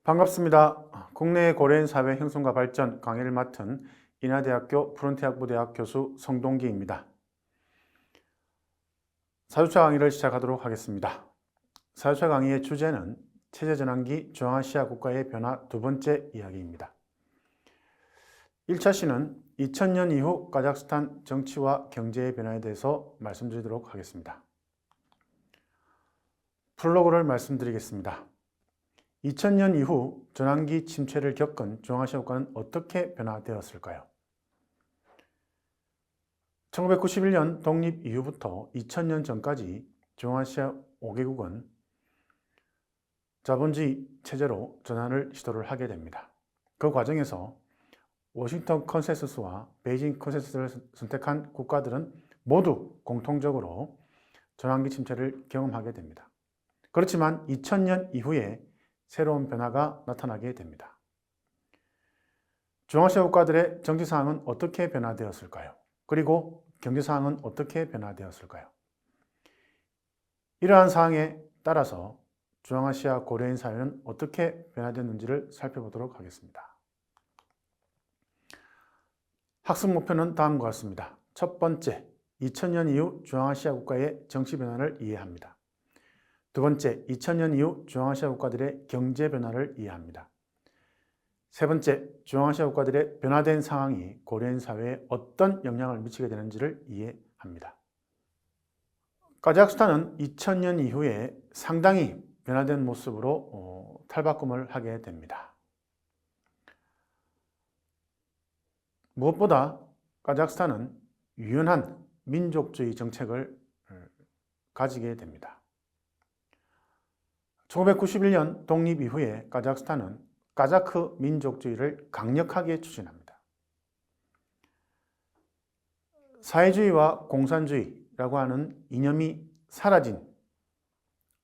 반갑습니다. 국내 고려인 사회 형성과 발전 강의를 맡은 인하대학교 프론트학부대학 교수 성동기입니다. 사주차 강의를 시작하도록 하겠습니다. 사주차 강의의 주제는 체제전환기 중앙아시아 국가의 변화 두 번째 이야기입니다. 1차 시는 2000년 이후 카자흐스탄 정치와 경제의 변화에 대해서 말씀드리도록 하겠습니다. 프롤로그를 말씀드리겠습니다. 2000년 이후 전환기 침체를 겪은 중앙아시아 국가는 어떻게 변화되었을까요? 1991년 독립 이후부터 2000년 전까지 중앙아시아 5개국은 자본주의 체제로 전환을 시도를 하게 됩니다. 그 과정에서 워싱턴 컨센서스와 베이징 컨센서스를 선택한 국가들은 모두 공통적으로 전환기 침체를 경험하게 됩니다. 그렇지만 2000년 이후에 새로운 변화가 나타나게 됩니다. 중앙아시아 국가들의 정치 상황은 어떻게 변화되었을까요? 그리고 경제 상황은 어떻게 변화되었을까요? 이러한 상황에 따라서 중앙아시아 고려인 사회는 어떻게 변화되었는지를 살펴보도록 하겠습니다. 학습 목표는 다음과 같습니다. 첫 번째, 2000년 이후 중앙아시아 국가의 정치 변화를 이해합니다. 두 번째, 2000년 이후 중앙아시아 국가들의 경제 변화를 이해합니다. 세 번째, 중앙아시아 국가들의 변화된 상황이 고려인 사회에 어떤 영향을 미치게 되는지를 이해합니다. 카자흐스탄은 2000년 이후에 상당히 변화된 모습으로 탈바꿈을 하게 됩니다. 무엇보다 카자흐스탄은 유연한 민족주의 정책을 가지게 됩니다. 1991년 독립 이후에 카자흐스탄은 카자크 민족주의를 강력하게 추진합니다. 사회주의와 공산주의라고 하는 이념이 사라진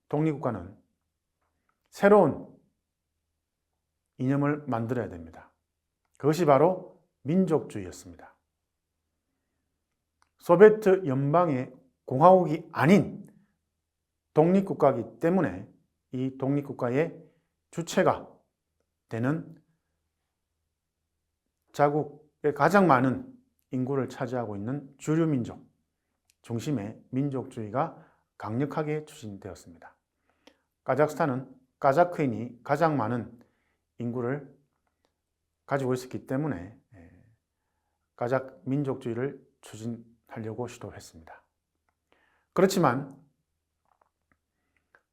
독립국가는 새로운 이념을 만들어야 됩니다. 그것이 바로 민족주의였습니다. 소비에트 연방의 공화국이 아닌 독립국가이기 때문에 이 독립국가의 주체가 되는 자국의 가장 많은 인구를 차지하고 있는 주류민족 중심의 민족주의가 강력하게 추진되었습니다. 카자흐스탄은 카자크인이 가장 많은 인구를 가지고 있었기 때문에 카자크 민족주의를 추진하려고 시도했습니다. 그렇지만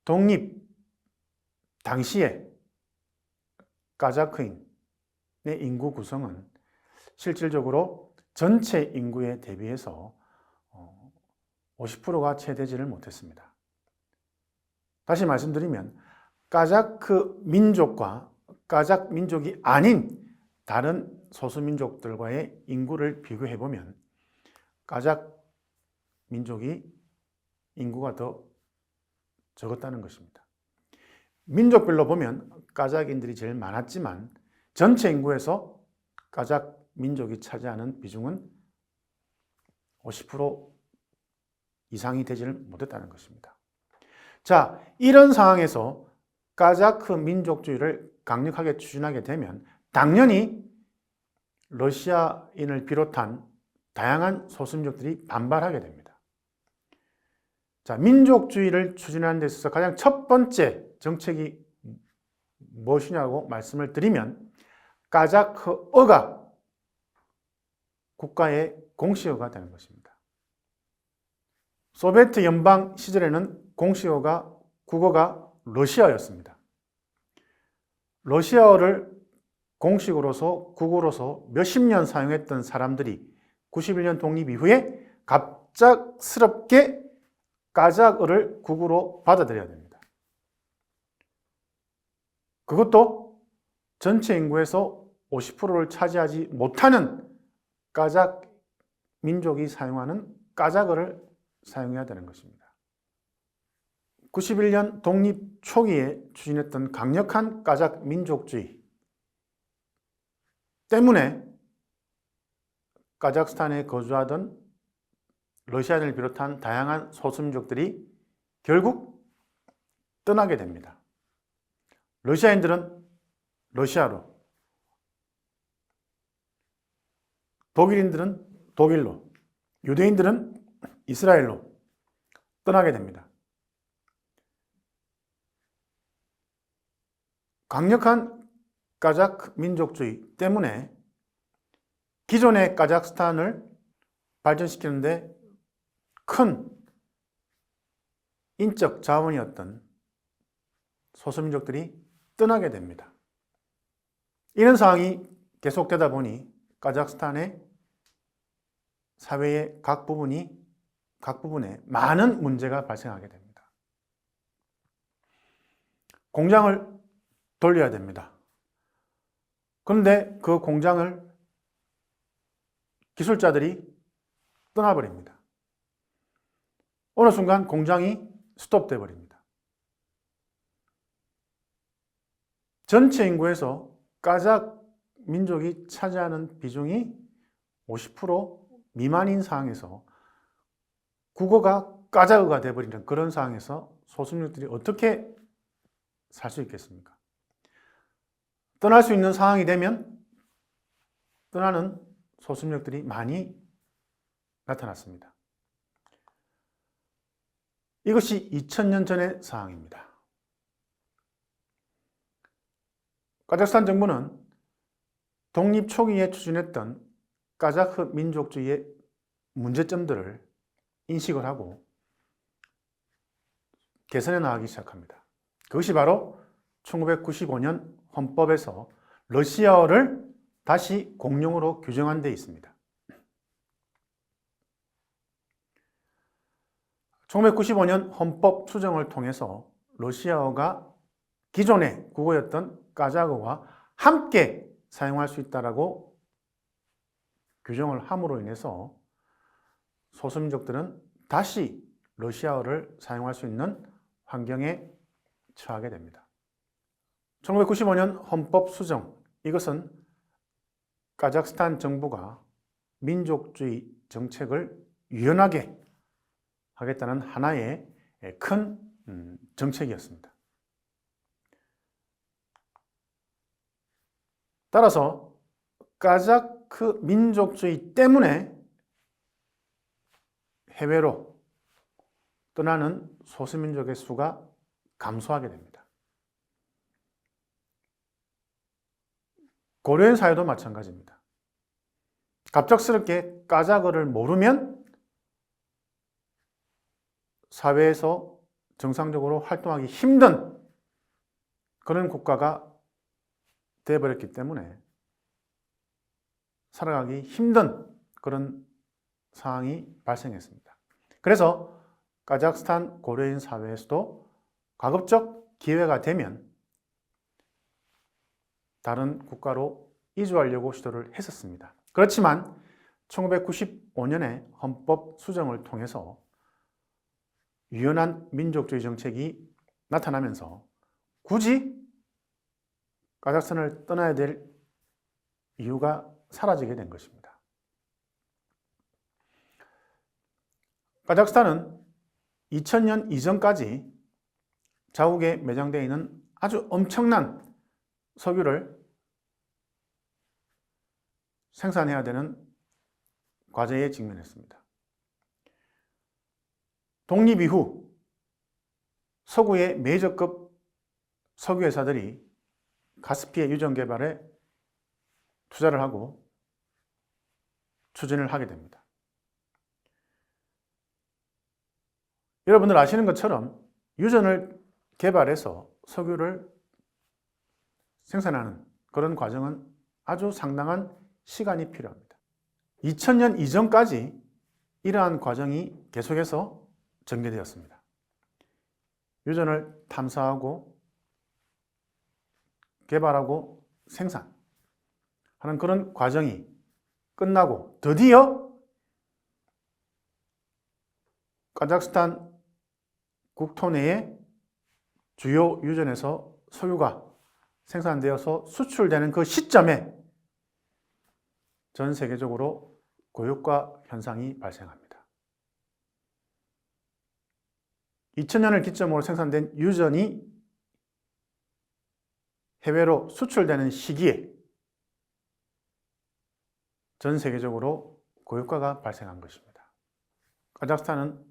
독립 당시에 카자크인의 인구 구성은 실질적으로 전체 인구에 대비해서 50%가 채 되지를 못했습니다. 다시 말씀드리면 카자크 민족과 카자크 민족이 아닌 다른 소수민족들과의 인구를 비교해보면 카자크 민족이 인구가 더 적었다는 것입니다. 민족별로 보면 카자크인들이 제일 많았지만 전체 인구에서 카자크 민족이 차지하는 비중은 50% 이상이 되지를 못했다는 것입니다. 자, 이런 상황에서 카자크 민족주의를 강력하게 추진하게 되면 당연히 러시아인을 비롯한 다양한 소수민족들이 반발하게 됩니다. 자, 민족주의를 추진하는 데 있어서 가장 첫 번째 정책이 무엇이냐고 말씀을 드리면 카자크어가 국가의 공식어가 되는 것입니다. 소비에트 연방 시절에는 공식어가 국어가 러시아였습니다. 러시아어를 공식어로서 국어로서 몇십 년 사용했던 사람들이 91년 독립 이후에 갑작스럽게 카자크어를 국어로 받아들여야 됩니다. 그것도 전체 인구에서 50%를 차지하지 못하는 카자크 민족이 사용하는 카자크어를 사용해야 되는 것입니다. 91년 독립 초기에 추진했던 강력한 카자크 민족주의 때문에 카자흐스탄에 거주하던 러시아인을 비롯한 다양한 소수민족들이 결국 떠나게 됩니다. 러시아인들은 러시아로, 독일인들은 독일로, 유대인들은 이스라엘로 떠나게 됩니다. 강력한 까자크 민족주의 때문에 기존의 카자흐스탄을 발전시키는데 큰 인적 자원이었던 소수민족들이 떠나게 됩니다. 이런 상황이 계속되다 보니 카자흐스탄의 사회의 각 부분에 많은 문제가 발생하게 됩니다. 공장을 돌려야 됩니다. 그런데 그 공장을 기술자들이 떠나버립니다. 어느 순간 공장이 스톱돼 버립니다. 전체 인구에서 까자흐 민족이 차지하는 비중이 50% 미만인 상황에서 국어가 까자흐가 되어버리는 그런 상황에서 소수민족들이 어떻게 살 수 있겠습니까? 떠날 수 있는 상황이 되면 떠나는 소수민족들이 많이 나타났습니다. 이것이 2000년 전의 상황입니다. 카자흐스탄 정부는 독립 초기에 추진했던 까자흐 민족주의의 문제점들을 인식을 하고 개선해 나가기 시작합니다. 그것이 바로 1995년 헌법에서 러시아어를 다시 공용어로 규정한 데 있습니다. 1995년 헌법 수정을 통해서 러시아어가 기존의 국어였던 까자흐와 함께 사용할 수 있다라고 규정을 함으로 인해서 소수민족들은 다시 러시아어를 사용할 수 있는 환경에 처하게 됩니다. 1995년 헌법 수정, 이것은 카자흐스탄 정부가 민족주의 정책을 유연하게 하겠다는 하나의 큰 정책이었습니다. 따라서 까자흐 민족주의 때문에 해외로 떠나는 소수민족의 수가 감소하게 됩니다. 고려인 사회도 마찬가지입니다. 갑작스럽게 까자흐를 모르면 사회에서 정상적으로 활동하기 힘든 그런 국가가 되어버렸기 때문에 살아가기 힘든 그런 상황이 발생했습니다. 그래서 카자흐스탄 고려인 사회에서도 가급적 기회가 되면 다른 국가로 이주하려고 시도를 했었습니다. 그렇지만 1995년에 헌법 수정을 통해서 유연한 민족주의 정책이 나타나면서 굳이 카자흐스탄을 떠나야 될 이유가 사라지게 된 것입니다. 카자흐스탄은 2000년 이전까지 자국에 매장되어 있는 아주 엄청난 석유를 생산해야 되는 과제에 직면했습니다. 독립 이후 서구의 메이저급 석유회사들이 카스피의 유전 개발에 투자를 하고 추진을 하게 됩니다. 여러분들 아시는 것처럼 유전을 개발해서 석유를 생산하는 그런 과정은 아주 상당한 시간이 필요합니다. 2000년 이전까지 이러한 과정이 계속해서 전개되었습니다. 유전을 탐사하고 개발하고 생산하는 그런 과정이 끝나고 드디어 카자흐스탄 국토 내에 주요 유전에서 석유가 생산되어서 수출되는 그 시점에 전 세계적으로 고유가 현상이 발생합니다. 2000년을 기점으로 생산된 유전이 해외로 수출되는 시기에 전 세계적으로 고유가가 발생한 것입니다. 카자흐스탄은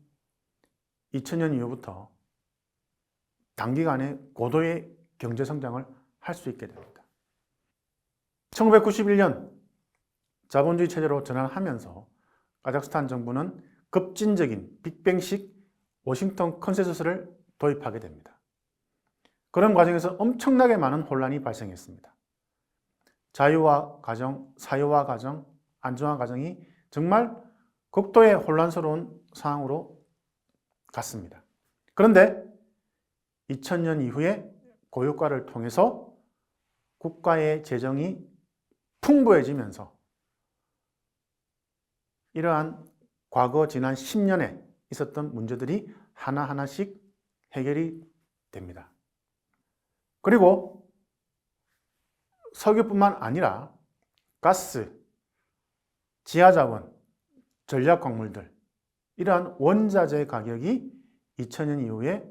2000년 이후부터 단기간에 고도의 경제 성장을 할 수 있게 됩니다. 1991년 자본주의 체제로 전환하면서 카자흐스탄 정부는 급진적인 빅뱅식 워싱턴 컨센서스를 도입하게 됩니다. 그런 과정에서 엄청나게 많은 혼란이 발생했습니다. 자유화 과정, 사유화 과정, 안정화 과정이 정말 극도의 혼란스러운 상황으로 갔습니다. 그런데 2000년 이후에 고유가를 통해서 국가의 재정이 풍부해지면서 이러한 과거 지난 10년에 있었던 문제들이 하나하나씩 해결이 됩니다. 그리고 석유뿐만 아니라 가스, 지하자원, 전략광물들 이러한 원자재 가격이 2000년 이후에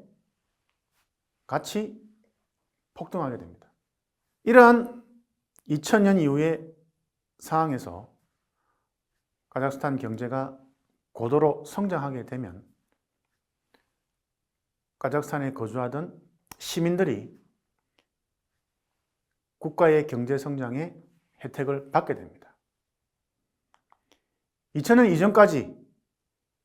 같이 폭등하게 됩니다. 이러한 2000년 이후의 상황에서 카자흐스탄 경제가 고도로 성장하게 되면 카자흐스탄에 거주하던 시민들이 국가의 경제 성장의 혜택을 받게 됩니다. 2000년 이전까지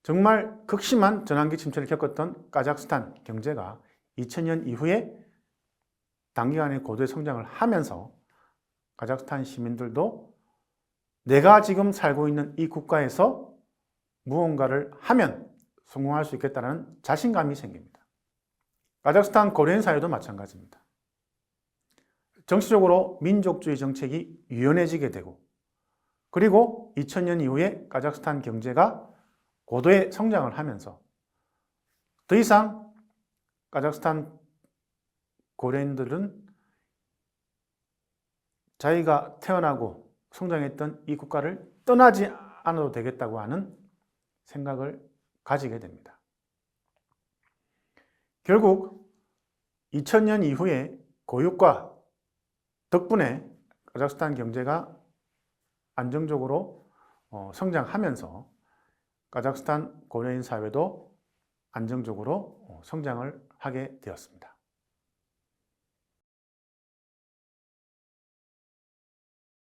정말 극심한 전환기 침체를 겪었던 카자흐스탄 경제가 2000년 이후에 단기간에 고도의 성장을 하면서 카자흐스탄 시민들도 내가 지금 살고 있는 이 국가에서 무언가를 하면 성공할 수 있겠다는 자신감이 생깁니다. 카자흐스탄 고려인 사회도 마찬가지입니다. 정치적으로 민족주의 정책이 유연해지게 되고 그리고 2000년 이후에 카자흐스탄 경제가 고도의 성장을 하면서 더 이상 카자흐스탄 고려인들은 자기가 태어나고 성장했던 이 국가를 떠나지 않아도 되겠다고 하는 생각을 가지게 됩니다. 결국 2000년 이후에 고유가 덕분에 카자흐스탄 경제가 안정적으로 성장하면서 카자흐스탄 고려인 사회도 안정적으로 성장을 하게 되었습니다.